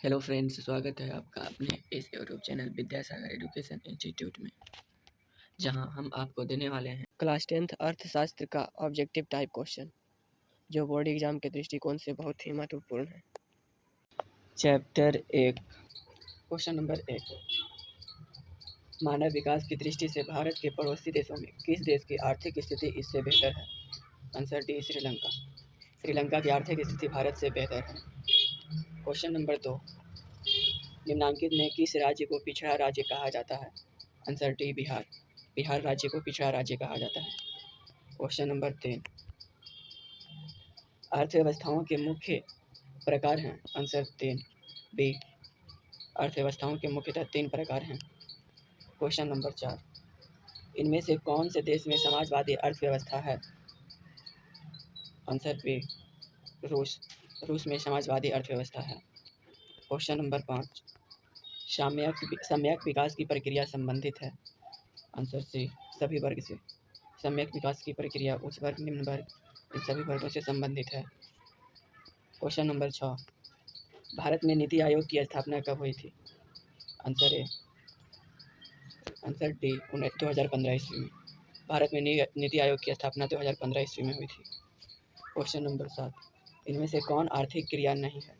Hello friends, स्वागत है आपका अपने इस YouTube channel Vidyasagar education institute में, जहां हम आपको देने वाले हैं क्लास 10th अर्थशास्त्र का ऑब्जेक्टिव टाइप क्वेश्चन, जो बोर्ड एग्जाम के दृष्टिकोण से बहुत ही महत्वपूर्ण है। Chapter 1, question number 1। मानव विकास की दृष्टि से भारत के पड़ोसी देशों में किस देश की आर्थिक स्थिति इससे बेहतर है? Answer D, Sri Lanka. श्रीलंका की आर्थिक स्थिति भारत से बेहतर है। Question number 2। निम्नांकित में किस राज्य को पिछड़ा राज्य कहा जाता है? Answer D, Bihar. बिहार राज्य को पिछड़ा राज्य कहा जाता है। Question number 3। अर्थव्यवस्थाओं के मुख्य प्रकार हैं? Answer 3, B. अर्थव्यवस्थाओं के मुख्यतः 3 प्रकार हैं। Question number 4। इनमें से कौन से देश में समाजवादी अर्थव्यवस्था है? आंसर बी, रूस। रूस में समाजवादी अर्थव्यवस्था है। Question number 5। सम्यक विकास की प्रक्रिया संबंधित है? आंसर सी, सभी वर्ग से। सम्यक विकास की प्रक्रिया उच्च वर्ग, निम्न वर्ग, इन सभी वर्गों से संबंधित है। Question number 6। भारत में नीति आयोग की स्थापना कब हुई थी? आंसर ए, आंसर डी, 2015 ईस्वी में। भारत में नीति आयोग की स्थापना 2015 ईस्वी में हुई थी। Question number 7। इनमें से कौन आर्थिक क्रिया नहीं है?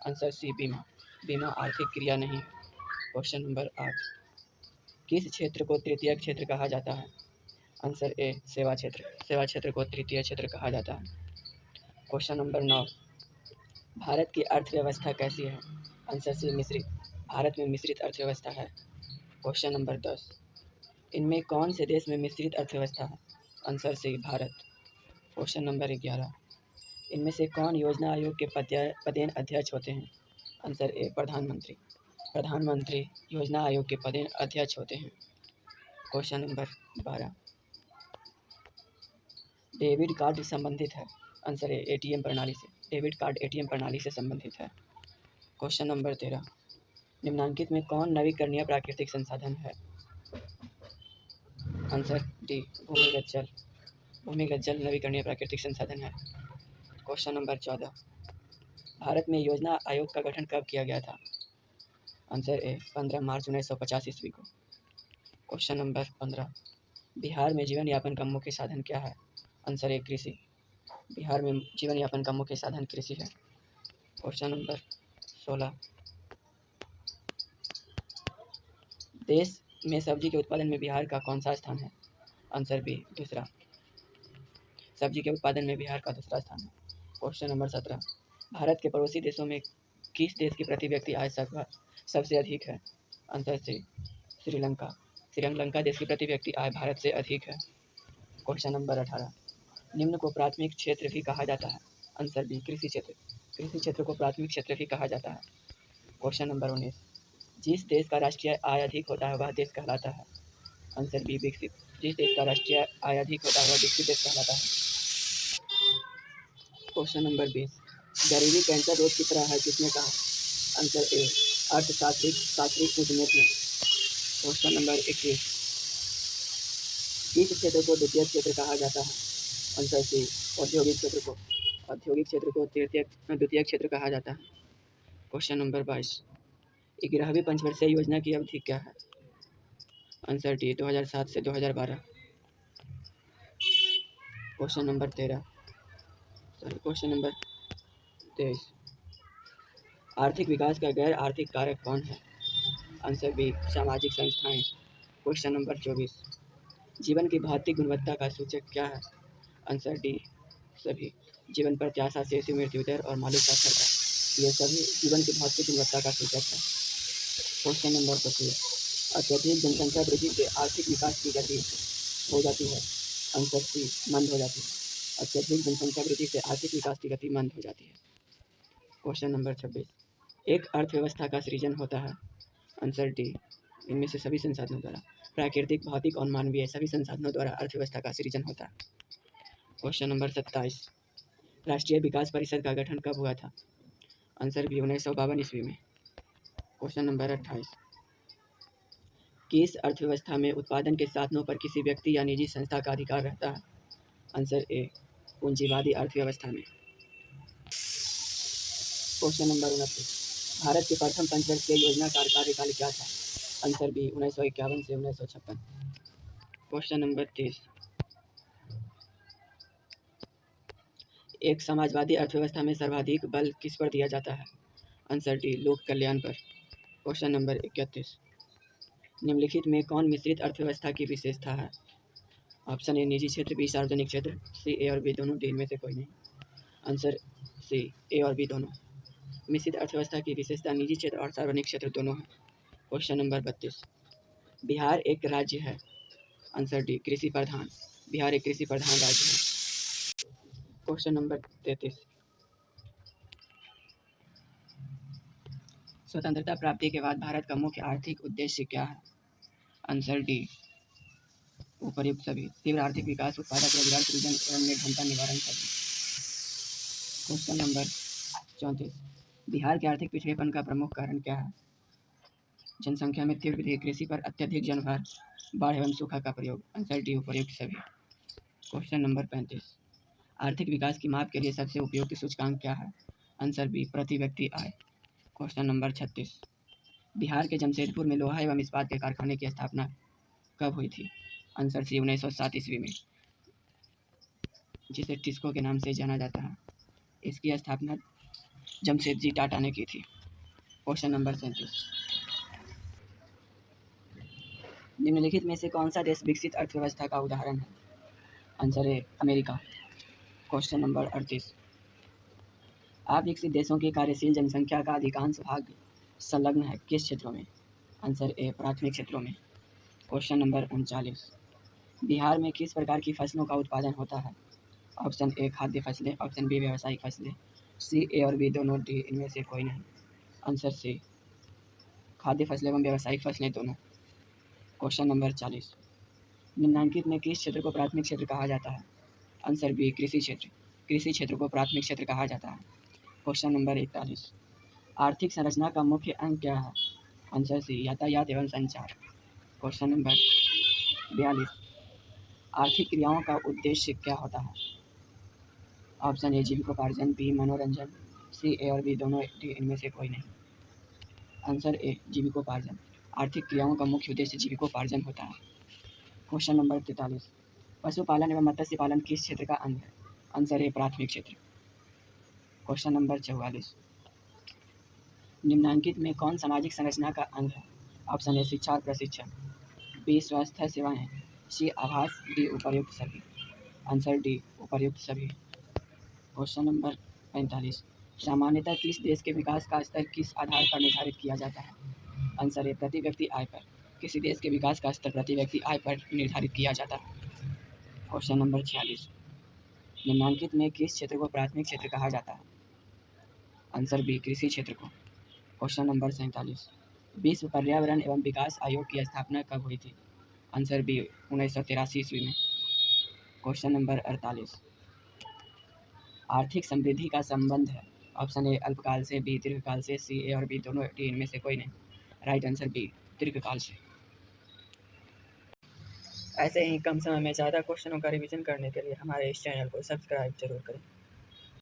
आंसर सी, बीमा। बीमा आर्थिक क्रिया नहीं है। Question number 8। किस क्षेत्र को तृतीय क्षेत्र कहा जाता है? आंसर ए, सेवा क्षेत्र। सेवा क्षेत्र को तृतीय क्षेत्र कहा जाता है। Question number 9। भारत की अर्थव्यवस्था कैसी है? आंसर सी, मिश्रित। भारत में मिश्रित अर्थव्यवस्था है। Question number 10। इनमें कौन से देश में मिश्रित अर्थव्यवस्था है? Answer C, Bharat. Question number 11। इनमें से कौन योजना आयोग के पदेन अध्यक्ष होते हैं? आंसर ए, प्रधानमंत्री। प्रधानमंत्री योजना आयोग के पदेन अध्यक्ष होते हैं। Question number 12। डेबिट कार्ड संबंधित है? आंसर ए, एटीएम प्रणाली से। डेबिट कार्ड एटीएम प्रणाली से संबंधित है। Question number 13। निम्नांकित में कौन नवीकरणीय प्राकृतिक संसाधन है? आंसर डी, भूमिगत जल। भूमिगत जल नवीकरणीय प्राकृतिक संसाधन है। Question number 14। भारत में योजना आयोग का गठन कब किया गया था? आंसर ए, 15 मार्च 1950 ईस्वी को। Question number 15। बिहार में जीवन यापन का मुख्य साधन क्या है? आंसर ए, कृषि। बिहार में जीवन यापन का मुख्य साधन कृषि है। Question number 16। देश में सब्जी के उत्पादन में बिहार का कौन सा स्थान है? आंसर बी, दूसरा। सब्जी के उत्पादन में बिहार का दूसरा स्थान है। Question number 17। भारत के पड़ोसी देशों में किस देश की प्रति व्यक्ति आय सबसे अधिक है? आंसर सी, श्रीलंका। श्रीलंका देश की प्रति व्यक्ति आय भारत से अधिक है। Question number 18। निम्न को प्राथमिक क्षेत्र भी कहा जाता है? आंसर बी, कृषि क्षेत्र। कृषि क्षेत्र को प्राथमिक क्षेत्र भी कहा जाता है। Question number 19। जिस देश का राष्ट्रीय आय अधिक होता है वह देश कहलाता है? आंसर बी, विकसित। जिस देश का राष्ट्रीय आय अधिक होता है वह विकसित देश कहलाता है। Question number 20। गरीबी कैंसर रोग की तरह है किसने कहा? आंसर ए, अर्थशास्त्री कुजनेट ने। Question number 21। किस क्षेत्र को द्वितीय क्षेत्र कहा जाता है? आंसर सी, औद्योगिक क्षेत्र को। औद्योगिक क्षेत्र को द्वितीय क्षेत्र कहा जाता है। Question number 22। 11वीं पंचवर्षीय योजना की अवधि क्या है? आंसर डी, 2007 से 2012। Question number 23। आर्थिक विकास का गैर आर्थिक कारक कौन है? आंसर बी, सामाजिक संस्थाएं। Question number 24। जीवन की भौतिक गुणवत्ता का सूचक क्या है? आंसर डी, सभी। जीवन प्रत्याशा, शिशु मृत्यु दर और मालिक साक्षरता, ये सभी जीवन की भौतिक गुणवत्ता का सूचक है। Question number 25। अत्यधिक जनसंख्या वृद्धि से आर्थिक विकास की गति हो जाती है? आंसर सी, मंद हो जाती है। अत्यधिक जनसंख्या वृद्धि से आर्थिक विकास की गति मंद हो जाती है। Question number 26। एक अर्थव्यवस्था का सृजन होता है? आंसर डी, इनमें से सभी संसाधनों द्वारा। प्राकृतिक, भौतिक और मानवीय सभी संसाधनों द्वारा अर्थव्यवस्था का सृजन होता है। Question number 27। राष्ट्रीय विकास परिषद का गठन कब हुआ था? आंसर बी, 1952 ईस्वी में। Question number 28। किस अर्थव्यवस्था में उत्पादन के साधनों पर किसी व्यक्ति या निजी संस्था का अधिकार रहता है? आंसर ए, पूंजीवादी अर्थव्यवस्था में। Question number 29। भारत के प्रथम पंचवर्षीय योजना का कार्यकाल क्या था? आंसर बी 1951 से 1956। Question number 30। एक समाजवादी अर्थव्यवस्था में सर्वाधिक बल किस पर दिया जाता है? आंसर डी लोक कल्याण पर। Question number 31। निम्नलिखित में कौन मिश्रित अर्थव्यवस्था की विशेषता है? ऑप्शन ए निजी क्षेत्र, बी सार्वजनिक क्षेत्र, सी ए और बी दोनों, डी इनमें से कोई नहीं। आंसर सी ए और बी दोनों। मिश्रित अर्थव्यवस्था की विशेषता निजी क्षेत्र और सार्वजनिक क्षेत्र दोनों है। Question number 32। बिहार एक राज्य है। आंसर डी कृषि प्रधान। बिहार एक कृषि प्रधान राज्य है। Question number 33। स्वतंत्रता प्राप्ति के बाद भारत का मुख्य आर्थिक उद्देश्य क्या है? आंसर डी उपर्युक्त सभी। तीव्र आर्थिक विकास, उत्पादक रोजगार सृजन एवं निर्धनता निवारण सभी। Question number 34। बिहार के आर्थिक पिछड़ेपन का प्रमुख कारण क्या है? जनसंख्या में तीव्र वृद्धि, कृषि पर अत्यधिक जनभार, बाढ़ एवं सूखा का प्रयोग। आंसर डी उपर्युक्त सभी। Question number 35। आर्थिक विकास की माप के लिए सबसे उपयुक्त सूचकांक क्या है? आंसर बी प्रति व्यक्ति आय। Question number 36। बिहार के जमशेदपुर में लोहा एवं इस्पात के कारखाने की स्थापना कब हुई थी? आंसर सी 1907 ईस्वी में, जिसे टिस्को के नाम से जाना जाता है। इसकी स्थापना जमशेदजी टाटा ने की थी। Question number 37। निम्नलिखित में से कौन सा देश विकसित अर्थव्यवस्था का उदाहरण है? Answer A America. Question number 38। अविकसित देशों की कार्यशील जनसंख्या का अधिकांश भाग संलग्न है किस क्षेत्रों में? आंसर ए प्राथमिक क्षेत्रों में। Question number 39। बिहार में किस प्रकार की फसलों का उत्पादन होता है? ऑप्शन ए खाद्य फसलें, ऑप्शन बी व्यावसायिक फसलें, सी ए और बी दोनों, डी इनमें से कोई नहीं। आंसर सी खाद्य फसलें एवं व्यावसायिक फसलें दोनों। Question number 40। निम्नलिखित में किस क्षेत्र को प्राथमिक क्षेत्र कहा जाता है? आंसर बी कृषि क्षेत्र। कृषि क्षेत्र को प्राथमिक क्षेत्र कहा जाता है। Question number 41। आर्थिक संरचना का मुख्य अंग क्या है? आंसर सी यातायात एवं संचार। Question number 42। आर्थिक क्रियाओं का उद्देश्य क्या होता है? ऑप्शन ए जीविकोपार्जन, बी मनोरंजन, सी ए और बी दोनों, डी इनमें से कोई नहीं। आंसर ए जीविकोपार्जन। आर्थिक क्रियाओं का मुख्य उद्देश्य जीविकोपार्जन होता है। Question number 43। पशुपालन एवं मत्स्य पालन किस क्षेत्र का अंग है? आंसर ए प्राथमिक क्षेत्र। Question number 44। निम्नलिखित में कौन सामाजिक संरचना का अंग है? ऑप्शन ए शिक्षा और प्रशिक्षण, बी स्वास्थ्य सेवाएं, सी आवास, डी उपर्युक्त सभी। आंसर डी उपर्युक्त सभी। Question number 45। सामान्यतः किस देश के विकास का स्तर किस आधार पर निर्धारित किया जाता है? आंसर ए प्रति व्यक्ति आय पर। किसी देश के विकास का स्तर प्रति व्यक्ति आय पर निर्धारित किया जाता है। Question number 46। निम्नलिखित में किस क्षेत्र को प्राथमिक क्षेत्र कहा जाता है? आंसर बी कृषि क्षेत्र को। Question number 47। विश्व पर्यावरण एवं विकास आयोग की स्थापना कब हुई थी? आंसर बी 1983 ईस्वी में। Question number 48। आर्थिक समृद्धि का संबंध है। ऑप्शन ए अल्पकाल से, बी दीर्घकाल से, सी ए और बी दोनों, डी इनमें से कोई नहीं। राइट आंसर बी दीर्घकाल से। ऐसे ही कम समय में ज़्यादा क्वेश्चनों का रिवीजन करने के लिए हमारे इस चैनल को सब्सक्राइब जरूर करें।